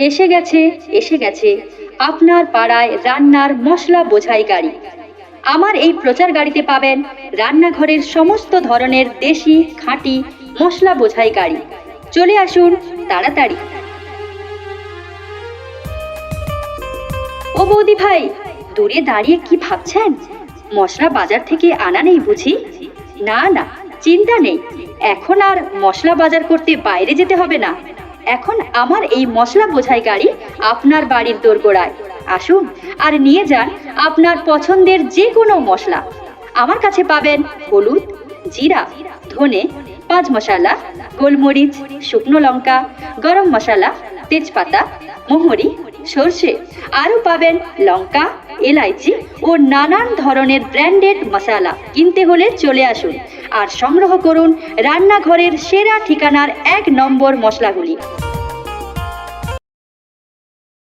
এসে গেছে আপনার পাড়ায় রান্নার মশলা বোঝাই গাড়ি। আমার এই প্রচার গাড়িতে পাবেন রান্নাঘরের সমস্ত ধরনের দেশি খাঁটি মশলা বোঝাই গাড়ি। চলে আসুন তাড়াতাড়ি। ও বৌদি ভাই, দূরে দাঁড়িয়ে কি ভাবছেন? মশলা বাজার থেকে আনা নেই বুঝি? না না, চিন্তা নেই, এখন আর মশলা বাজার করতে বাইরে যেতে হবে না। এখন আমার এই মশলা বোঝাই গাড়ি আপনার বাড়ির দোরগোড়ায়। আসুন আর নিয়ে যান আপনার পছন্দের যে কোনো মশলা। আমার কাছে পাবেন হলুদ, জিরা, ধনে, পাঁচ মশলা, গোলমরিচ, শুকনো লঙ্কা, গরম মশলা, তেজপাতা, মোহরি, সর্ষে, আরও পাবেন লঙ্কা, এলাইচি ও নানান ধরনের ব্র্যান্ডেড মশলা। কিনতে হলে চলে আসুন আর সংগ্রহ করুন রান্নাঘরের সেরা ঠিকানার 1 নম্বর মশলাগুলি।